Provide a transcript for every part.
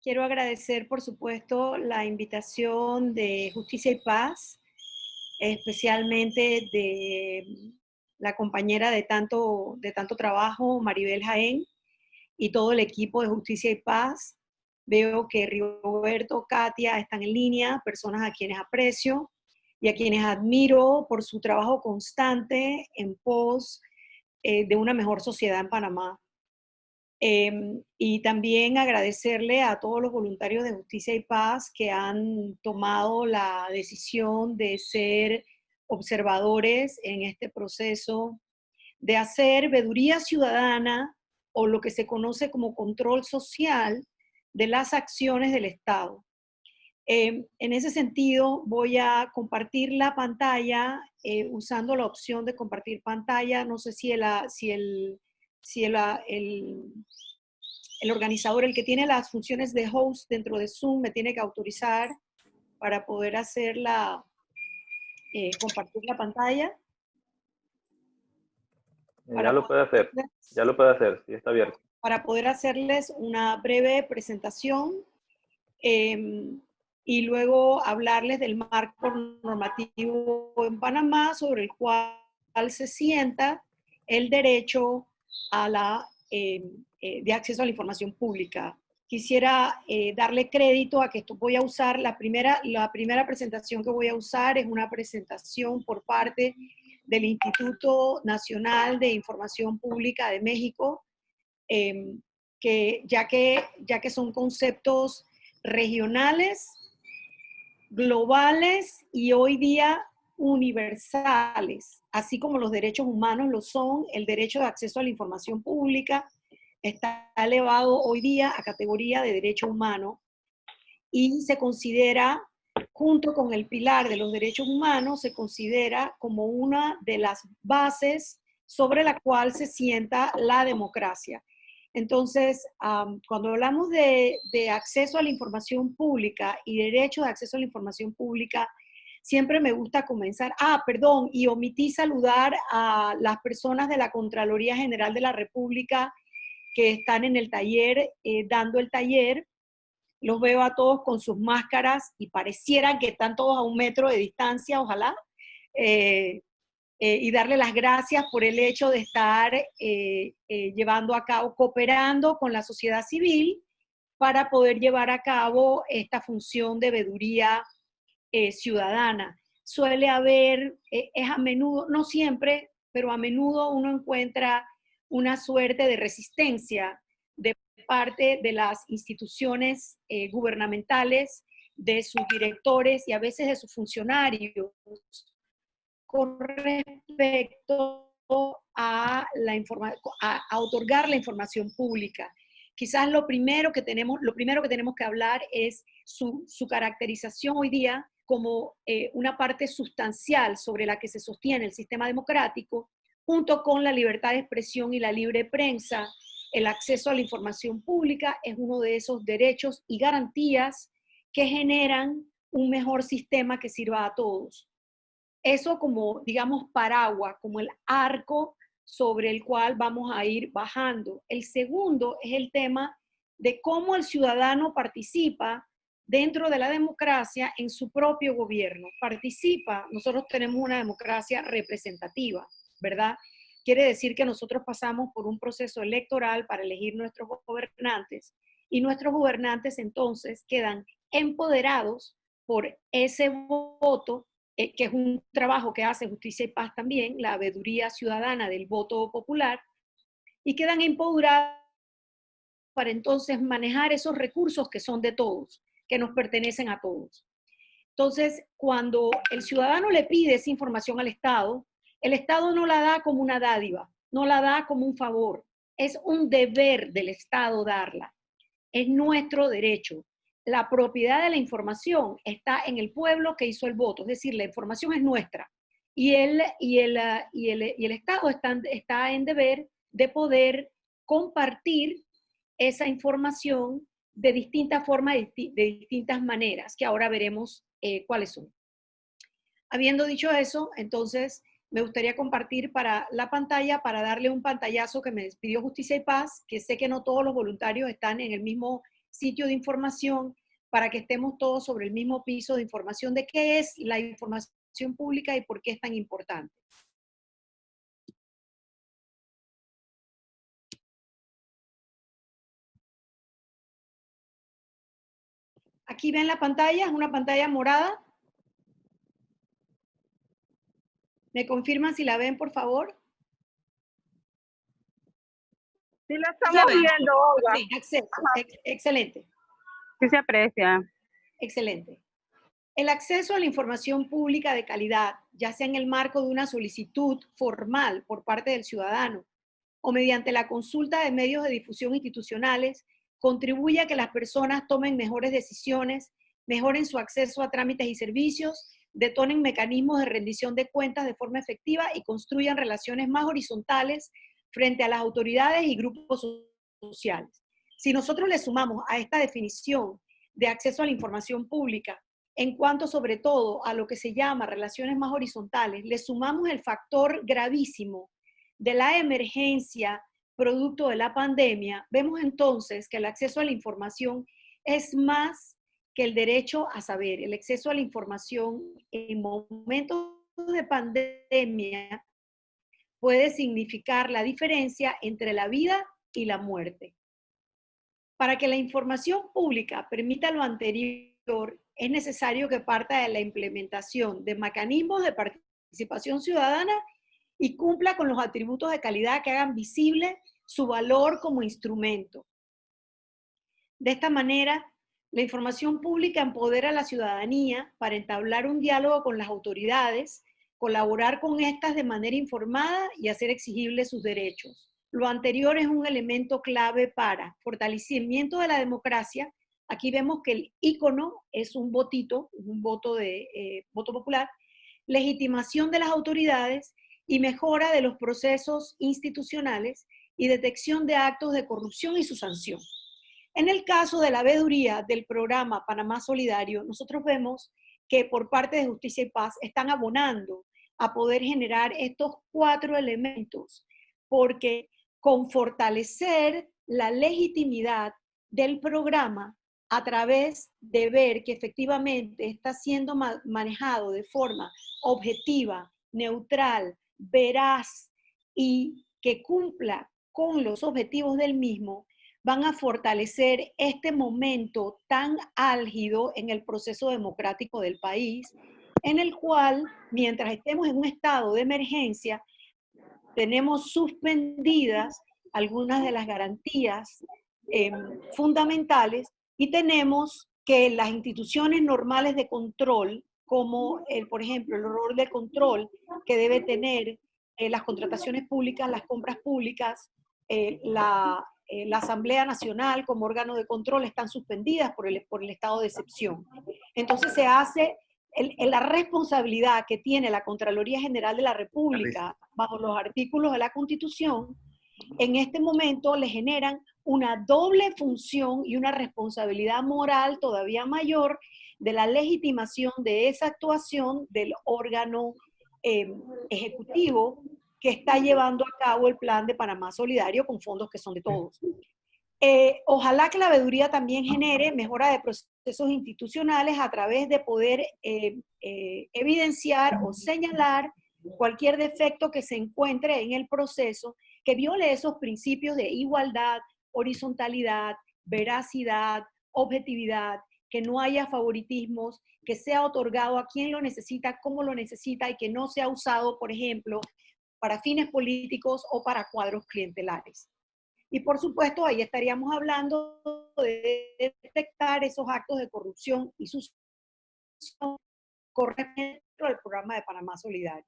Quiero agradecer, por supuesto, la invitación de Justicia y Paz, especialmente de la compañera de tanto trabajo, Maribel Jaén, y todo el equipo de Justicia y Paz. Veo que Roberto, Katia están en línea, personas a quienes aprecio y a quienes admiro por su trabajo constante en pos de una mejor sociedad en Panamá. Y también agradecerle a todos los voluntarios de Justicia y Paz que han tomado la decisión de ser observadores en este proceso, de hacer veeduría ciudadana o lo que se conoce como control social de las acciones del Estado. En ese sentido, voy a compartir la pantalla usando la opción de compartir pantalla. No sé si el organizador, el que tiene las funciones de host dentro de Zoom, me tiene que autorizar para poder compartir la pantalla. Ya lo puede hacer, sí, está abierto. Para poder hacerles una breve presentación y luego hablarles del marco normativo en Panamá sobre el cual se sienta el derecho a de acceso a la información pública. Quisiera darle crédito a que voy a usar la primera presentación que voy a usar es una presentación por parte del Instituto Nacional de Información Pública de México, que ya que son conceptos regionales, globales y hoy día universales, así como los derechos humanos lo son, el derecho de acceso a la información pública está elevado hoy día a categoría de derecho humano y se considera, junto con el pilar de los derechos humanos, se considera como una de las bases sobre la cual se sienta la democracia. Entonces, cuando hablamos de acceso a la información pública y derecho de acceso a la información pública, siempre me gusta comenzar, perdón, y omití saludar a las personas de la Contraloría General de la República que están en el taller, dando el taller. Los veo a todos con sus máscaras y parecieran que están todos a 1 metro de distancia, ojalá. Y darle las gracias por el hecho de estar llevando a cabo, cooperando con la sociedad civil para poder llevar a cabo esta función de veeduría ciudadana. Suele haber, es a menudo, no siempre, pero a menudo uno encuentra una suerte de resistencia de parte de las instituciones gubernamentales, de sus directores y a veces de sus funcionarios con respecto a otorgar la información pública. Quizás lo primero que tenemos que hablar es su caracterización hoy día como una parte sustancial sobre la que se sostiene el sistema democrático, junto con la libertad de expresión y la libre prensa. El acceso a la información pública es uno de esos derechos y garantías que generan un mejor sistema que sirva a todos. Eso como, digamos, paraguas, como el arco sobre el cual vamos a ir bajando. El segundo es el tema de cómo el ciudadano participa dentro de la democracia en su propio gobierno. Nosotros tenemos una democracia representativa, ¿verdad? Quiere decir que nosotros pasamos por un proceso electoral para elegir nuestros gobernantes y nuestros gobernantes entonces quedan empoderados por ese voto, que es un trabajo que hace Justicia y Paz también, la veeduría ciudadana del voto popular, y quedan empoderados para entonces manejar esos recursos que son de todos, que nos pertenecen a todos. Entonces, cuando el ciudadano le pide esa información al Estado, el Estado no la da como una dádiva, no la da como un favor, es un deber del Estado darla, es nuestro derecho. La propiedad de la información está en el pueblo que hizo el voto, es decir, la información es nuestra y el Estado está en deber de poder compartir esa información de distintas formas, de distintas maneras, que ahora veremos cuáles son. Habiendo dicho eso, entonces me gustaría compartir para la pantalla, para darle un pantallazo que me pidió Justicia y Paz, que sé que no todos los voluntarios están en el mismo sitio de información para que estemos todos sobre el mismo piso de información de qué es la información pública y por qué es tan importante. Aquí ven la pantalla, es una pantalla morada. ¿Me confirman si la ven, por favor? Sí, la estamos viendo, Olga. Sí, acceso. Excelente. Sí se aprecia. Excelente. El acceso a la información pública de calidad, ya sea en el marco de una solicitud formal por parte del ciudadano o mediante la consulta de medios de difusión institucionales, contribuye a que las personas tomen mejores decisiones, mejoren su acceso a trámites y servicios, detonen mecanismos de rendición de cuentas de forma efectiva y construyan relaciones más horizontales frente a las autoridades y grupos sociales. Si nosotros le sumamos a esta definición de acceso a la información pública, en cuanto sobre todo a lo que se llama relaciones más horizontales, le sumamos el factor gravísimo de la emergencia producto de la pandemia, vemos entonces que el acceso a la información es más que el derecho a saber. El acceso a la información en momentos de pandemia puede significar la diferencia entre la vida y la muerte. Para que la información pública permita lo anterior, es necesario que parta de la implementación de mecanismos de participación ciudadana y cumpla con los atributos de calidad que hagan visible su valor como instrumento. De esta manera, la información pública empodera a la ciudadanía para entablar un diálogo con las autoridades, colaborar con estas de manera informada y hacer exigibles sus derechos. Lo anterior es un elemento clave para fortalecimiento de la democracia. Aquí vemos que el icono es un votito, un voto popular, legitimación de las autoridades y mejora de los procesos institucionales y detección de actos de corrupción y su sanción. En el caso de la veeduría del programa Panamá Solidario, nosotros vemos que por parte de Justicia y Paz están abonando a poder generar estos 4 elementos, porque con fortalecer la legitimidad del programa a través de ver que efectivamente está siendo manejado de forma objetiva, neutral, veraz y que cumpla con los objetivos del mismo, van a fortalecer este momento tan álgido en el proceso democrático del país, en el cual, mientras estemos en un estado de emergencia, tenemos suspendidas algunas de las garantías fundamentales y tenemos que las instituciones normales de control, como por ejemplo el rol de control que debe tener las contrataciones públicas, las compras públicas, la Asamblea Nacional como órgano de control, están suspendidas por el estado de excepción. Entonces se hace la responsabilidad que tiene la Contraloría General de la República bajo los artículos de la Constitución, en este momento le generan una doble función y una responsabilidad moral todavía mayor de la legitimación de esa actuación del órgano ejecutivo que está llevando a cabo el plan de Panamá Solidario con fondos que son de todos. Ojalá que la veeduría también genere mejora de procesos institucionales a través de poder evidenciar o señalar cualquier defecto que se encuentre en el proceso que viole esos principios de igualdad, horizontalidad, veracidad, objetividad, que no haya favoritismos, que sea otorgado a quien lo necesita, cómo lo necesita y que no sea usado, por ejemplo, para fines políticos o para cuadros clientelares. Y por supuesto, ahí estaríamos hablando de detectar esos actos de corrupción y sus correspondientes al programa de Panamá Solidario.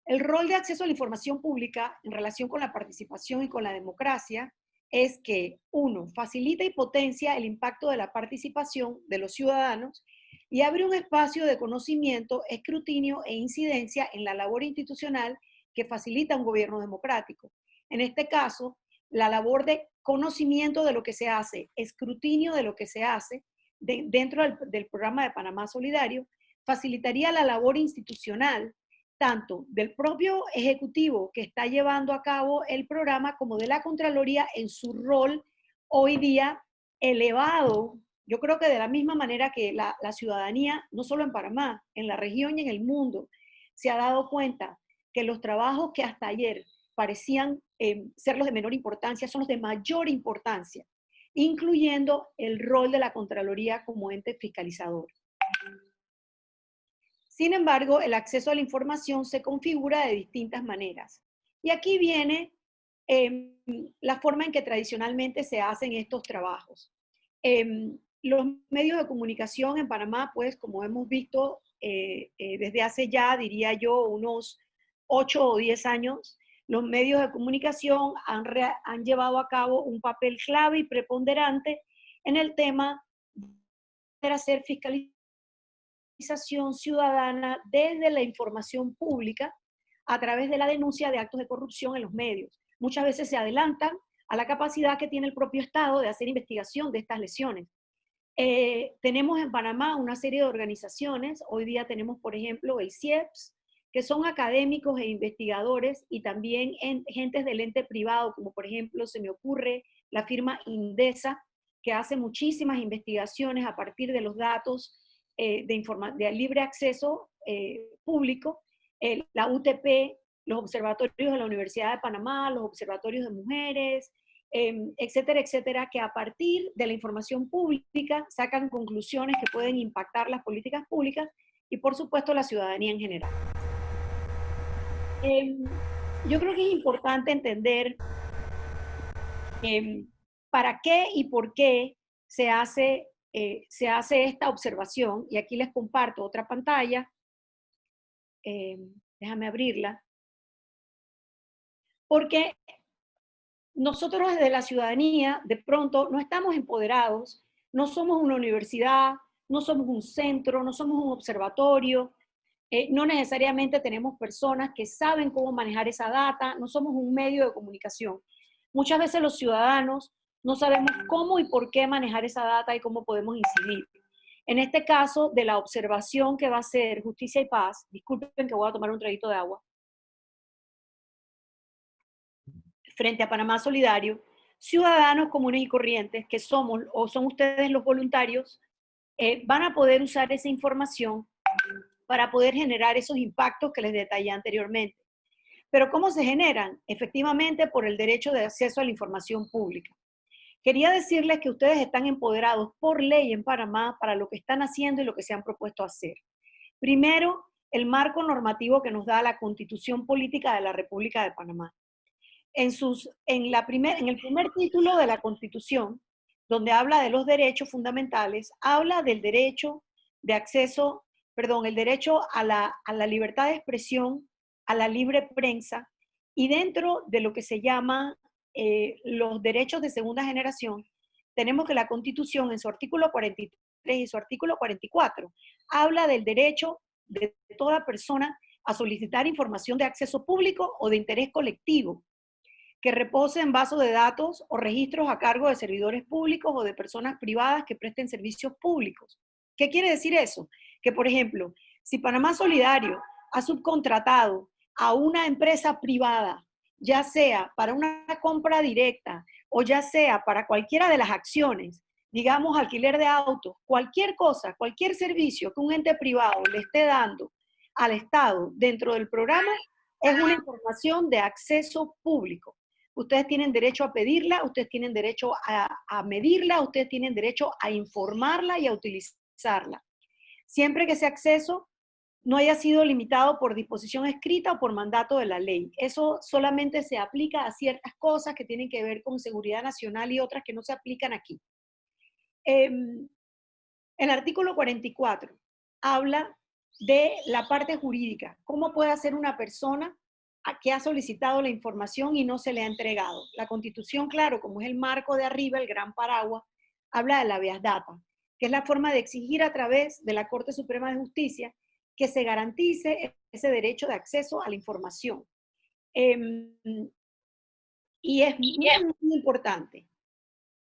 El rol de acceso a la información pública en relación con la participación y con la democracia es que, 1, facilita y potencia el impacto de la participación de los ciudadanos y abre un espacio de conocimiento, escrutinio e incidencia en la labor institucional que facilita un gobierno democrático. En este caso, la labor de conocimiento de lo que se hace, escrutinio de lo que se hace dentro del programa de Panamá Solidario, facilitaría la labor institucional tanto del propio ejecutivo que está llevando a cabo el programa como de la Contraloría en su rol hoy día elevado, yo creo que de la misma manera que la ciudadanía, no solo en Panamá, en la región y en el mundo, se ha dado cuenta que los trabajos que hasta ayer parecían ser los de menor importancia son los de mayor importancia, incluyendo el rol de la Contraloría como ente fiscalizador. Sin embargo, el acceso a la información se configura de distintas maneras. Y aquí viene la forma en que tradicionalmente se hacen estos trabajos. Los medios de comunicación en Panamá, pues, como hemos visto desde hace ya, diría yo, unos 8 o 10 años, los medios de comunicación han llevado a cabo un papel clave y preponderante en el tema de hacer fiscalización ciudadana desde la información pública a través de la denuncia de actos de corrupción en los medios. Muchas veces se adelantan a la capacidad que tiene el propio Estado de hacer investigación de estas lesiones. Tenemos en Panamá una serie de organizaciones, hoy día tenemos por ejemplo el CIEPS, que son académicos e investigadores y también gentes del ente privado, como por ejemplo se me ocurre la firma Indesa, que hace muchísimas investigaciones a partir de los datos de libre acceso público, la UTP, los observatorios de la Universidad de Panamá, los observatorios de mujeres, etcétera, etcétera, que a partir de la información pública sacan conclusiones que pueden impactar las políticas públicas y por supuesto la ciudadanía en general. Yo creo que es importante entender para qué y por qué se hace esta observación, y aquí les comparto otra pantalla, déjame abrirla, porque nosotros desde la ciudadanía de pronto no estamos empoderados, no somos una universidad, no somos un centro, no somos un observatorio, no necesariamente tenemos personas que saben cómo manejar esa data, no somos un medio de comunicación. Muchas veces los ciudadanos no sabemos cómo y por qué manejar esa data y cómo podemos incidir. En este caso, de la observación que va a hacer Justicia y Paz, disculpen que voy a tomar un traguito de agua, frente a Panamá Solidario, ciudadanos comunes y corrientes, que somos o son ustedes los voluntarios, van a poder usar esa información para poder generar esos impactos que les detallé anteriormente. Pero ¿cómo se generan? Efectivamente, por el derecho de acceso a la información pública. Quería decirles que ustedes están empoderados por ley en Panamá para lo que están haciendo y lo que se han propuesto hacer. Primero, el marco normativo que nos da la Constitución Política de la República de Panamá. En el primer título de la Constitución, donde habla de los derechos fundamentales, habla del derecho de acceso, el derecho a la libertad de expresión, a la libre prensa, y dentro de lo que se llama los derechos de segunda generación, tenemos que la Constitución en su artículo 43 y su artículo 44 habla del derecho de toda persona a solicitar información de acceso público o de interés colectivo, que repose en bases de datos o registros a cargo de servidores públicos o de personas privadas que presten servicios públicos. ¿Qué quiere decir eso? Que, por ejemplo, si Panamá Solidario ha subcontratado a una empresa privada, ya sea para una compra directa o ya sea para cualquiera de las acciones, digamos alquiler de autos, cualquier cosa, cualquier servicio que un ente privado le esté dando al Estado dentro del programa, es una información de acceso público. Ustedes tienen derecho a pedirla, ustedes tienen derecho a medirla, ustedes tienen derecho a informarla y a utilizarla. Siempre que ese acceso no haya sido limitado por disposición escrita o por mandato de la ley. Eso solamente se aplica a ciertas cosas que tienen que ver con seguridad nacional y otras que no se aplican aquí. El artículo 44 habla de la parte jurídica. ¿Cómo puede hacer una persona que ha solicitado la información y no se le ha entregado? La Constitución, claro, como es el marco de arriba, el gran paraguas, habla de la habeas data, que es la forma de exigir a través de la Corte Suprema de Justicia que se garantice ese derecho de acceso a la información. Y es muy, muy importante.